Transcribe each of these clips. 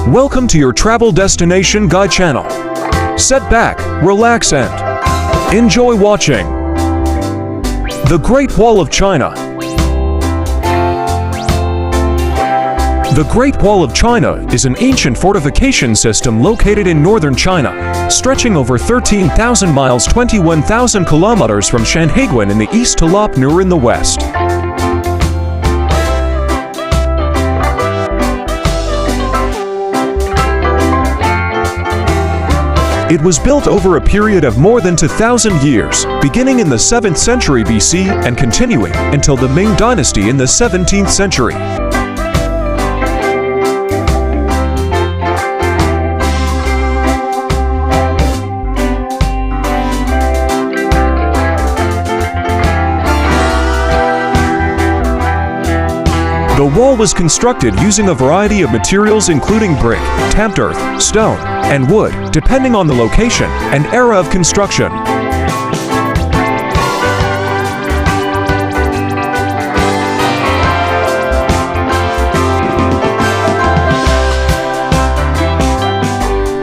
Welcome to your travel destination guide channel. Sit back, relax and enjoy watching. The Great Wall of China. The Great Wall of China is an ancient fortification system located in northern China, stretching over 13,000 miles 21,000 kilometers from Shanhaiguan in the east to Lop Nur in the west. It was built over a period of more than 2,000 years, beginning in the 7th century BC and continuing until the Ming Dynasty in the 17th century. The wall was constructed using a variety of materials including brick, tamped earth, stone, and wood, depending on the location and era of construction.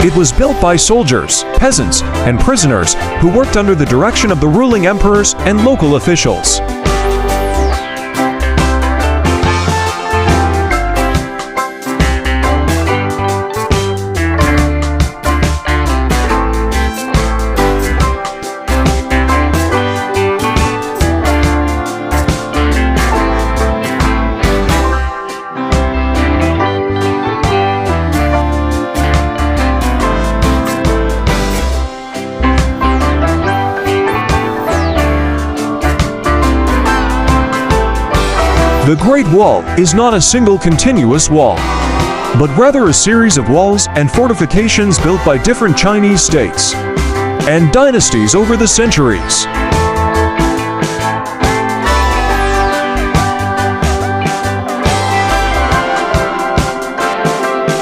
It was built by soldiers, peasants, and prisoners who worked under the direction of the ruling emperors and local officials. The Great Wall is not a single continuous wall, but rather a series of walls and fortifications built by different Chinese states and dynasties over the centuries.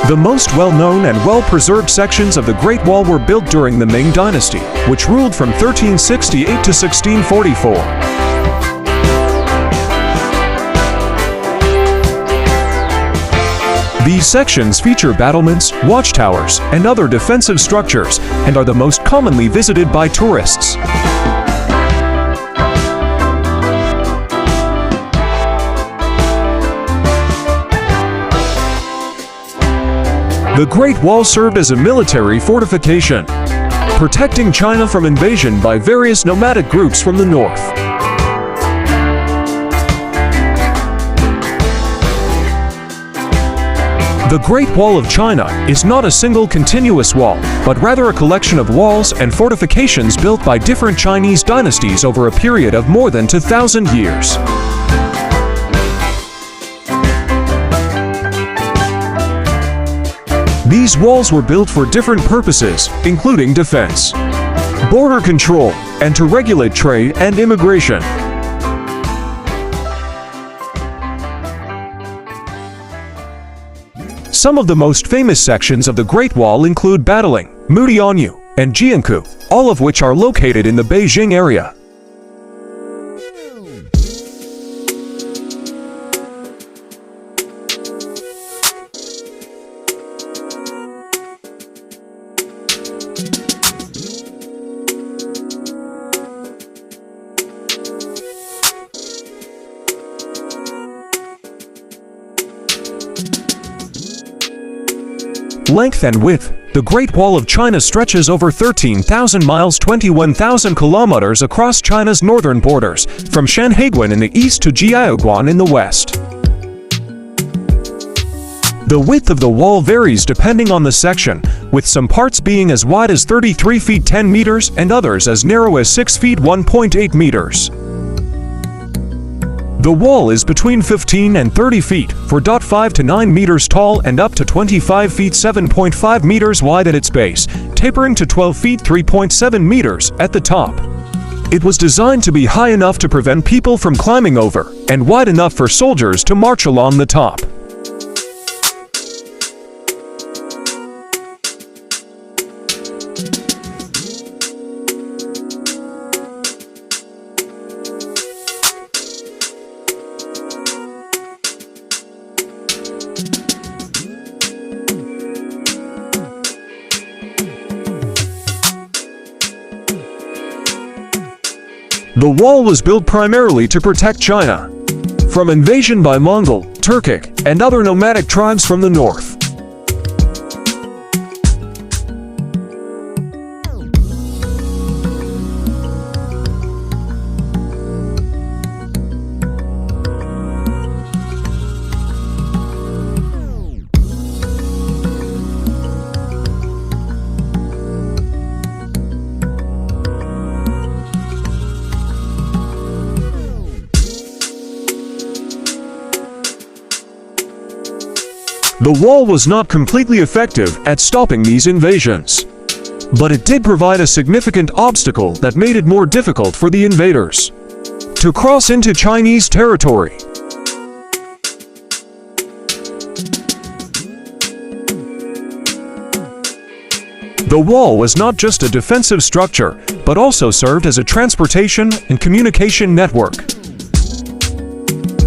The most well-known and well-preserved sections of the Great Wall were built during the Ming Dynasty, which ruled from 1368 to 1644. These sections feature battlements, watchtowers, and other defensive structures, and are the most commonly visited by tourists. The Great Wall served as a military fortification, protecting China from invasion by various nomadic groups from the north. The Great Wall of China is not a single continuous wall, but rather a collection of walls and fortifications built by different Chinese dynasties over a period of more than 2,000 years. These walls were built for different purposes, including defense, border control, and to regulate trade and immigration. Some of the most famous sections of the Great Wall include Battling, Mudianyu, and Jianku, all of which are located in the Beijing area. Length and width. The Great Wall of China stretches over 13,000 miles 21,000 kilometers across China's northern borders, from Shanhaiguan in the east to Jiaoguan in the west. The width of the wall varies depending on the section, with some parts being as wide as 33 feet 10 meters and others as narrow as 6 feet 1.8 meters. The wall is between 15 and 30 feet, 4.5 to 9 meters tall and up to 25 feet 7.5 meters wide at its base, tapering to 12 feet 3.7 meters at the top. It was designed to be high enough to prevent people from climbing over, and wide enough for soldiers to march along the top. The wall was built primarily to protect China from invasion by Mongol, Turkic, and other nomadic tribes from the north. The wall was not completely effective at stopping these invasions, but it did provide a significant obstacle that made it more difficult for the invaders to cross into Chinese territory. The wall was not just a defensive structure, but also served as a transportation and communication network.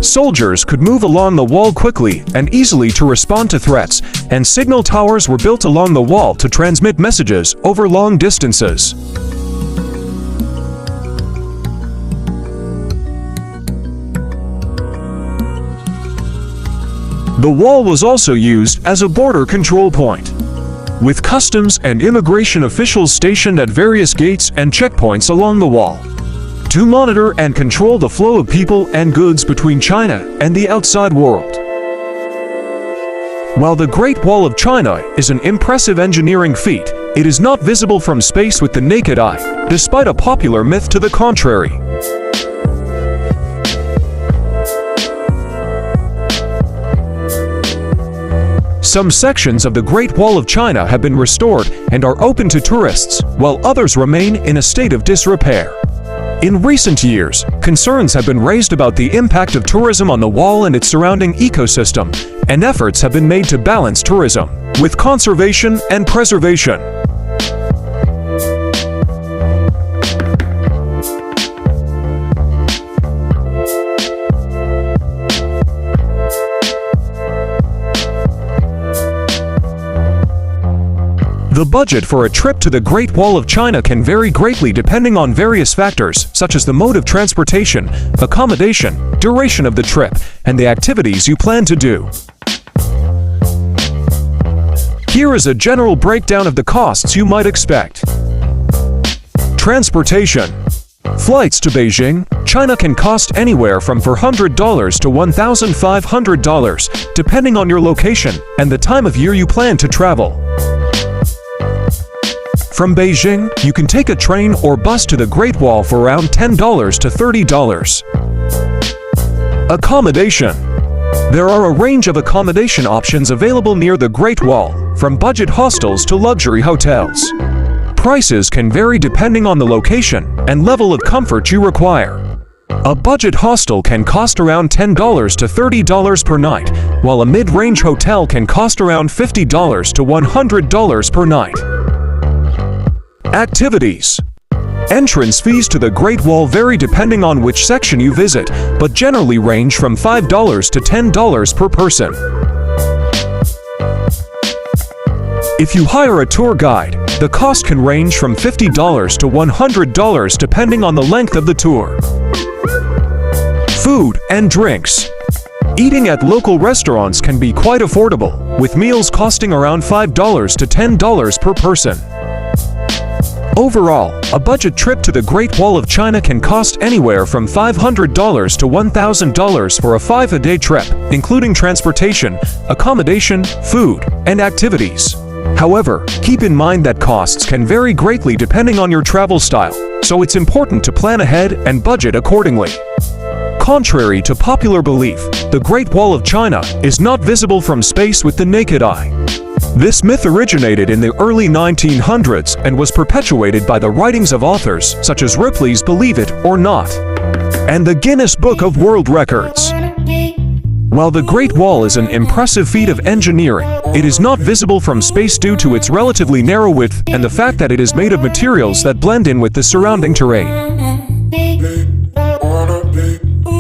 Soldiers could move along the wall quickly and easily to respond to threats, and signal towers were built along the wall to transmit messages over long distances. The wall was also used as a border control point, with customs and immigration officials stationed at various gates and checkpoints along the wall to monitor and control the flow of people and goods between China and the outside world. While the Great Wall of China is an impressive engineering feat, it is not visible from space with the naked eye, despite a popular myth to the contrary. Some sections of the Great Wall of China have been restored and are open to tourists, while others remain in a state of disrepair. In recent years, concerns have been raised about the impact of tourism on the wall and its surrounding ecosystem, and efforts have been made to balance tourism with conservation and preservation. The budget for a trip to the Great Wall of China can vary greatly depending on various factors, such as the mode of transportation, accommodation, duration of the trip, and the activities you plan to do. Here is a general breakdown of the costs you might expect. Transportation. Flights to Beijing, China can cost anywhere from $400 to $1,500, depending on your location and the time of year you plan to travel. From Beijing, you can take a train or bus to the Great Wall for around $10 to $30. Accommodation. There are a range of accommodation options available near the Great Wall, from budget hostels to luxury hotels. Prices can vary depending on the location and level of comfort you require. A budget hostel can cost around $10 to $30 per night, while a mid-range hotel can cost around $50 to $100 per night. Activities. Entrance fees to the Great Wall vary depending on which section you visit, but generally range from $5 to $10 per person. If you hire a tour guide, the cost can range from $50 to $100 depending on the length of the tour. Food and drinks. Eating at local restaurants can be quite affordable, with meals costing around $5 to $10 per person. Overall, a budget trip to the Great Wall of China can cost anywhere from $500 to $1,000 for a 5-a-day trip, including transportation, accommodation, food, and activities. However, keep in mind that costs can vary greatly depending on your travel style, so it's important to plan ahead and budget accordingly. Contrary to popular belief, the Great Wall of China is not visible from space with the naked eye. This myth originated in the early 1900s and was perpetuated by the writings of authors such as Ripley's Believe It or Not and the Guinness Book of World Records. While the Great Wall is an impressive feat of engineering, it is not visible from space due to its relatively narrow width and the fact that it is made of materials that blend in with the surrounding terrain.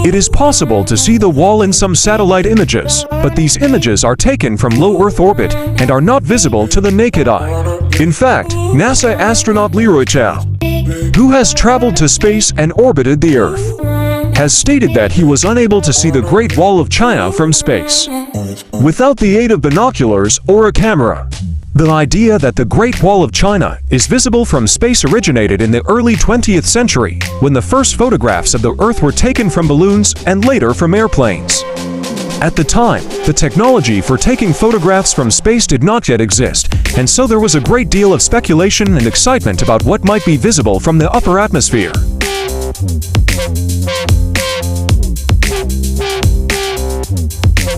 It is possible to see the wall in some satellite images, but these images are taken from low Earth orbit and are not visible to the naked eye. In fact, NASA astronaut Leroy Chiao, who has traveled to space and orbited the Earth, has stated that he was unable to see the Great Wall of China from space without the aid of binoculars or a camera. The idea that the Great Wall of China is visible from space originated in the early 20th century, when the first photographs of the Earth were taken from balloons and later from airplanes. At the time, the technology for taking photographs from space did not yet exist, and so there was a great deal of speculation and excitement about what might be visible from the upper atmosphere.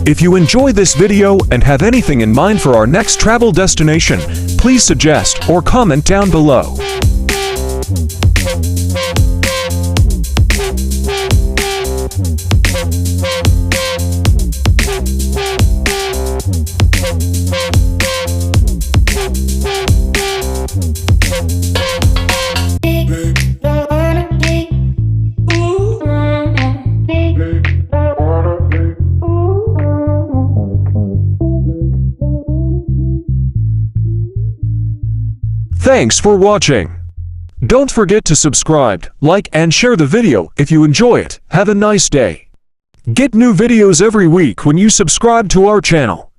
If you enjoy this video and have anything in mind for our next travel destination, please suggest or comment down below. Thanks for watching. Don't forget to subscribe, like and share the video if you enjoy it. Have a nice day. Get new videos every week when you subscribe to our channel.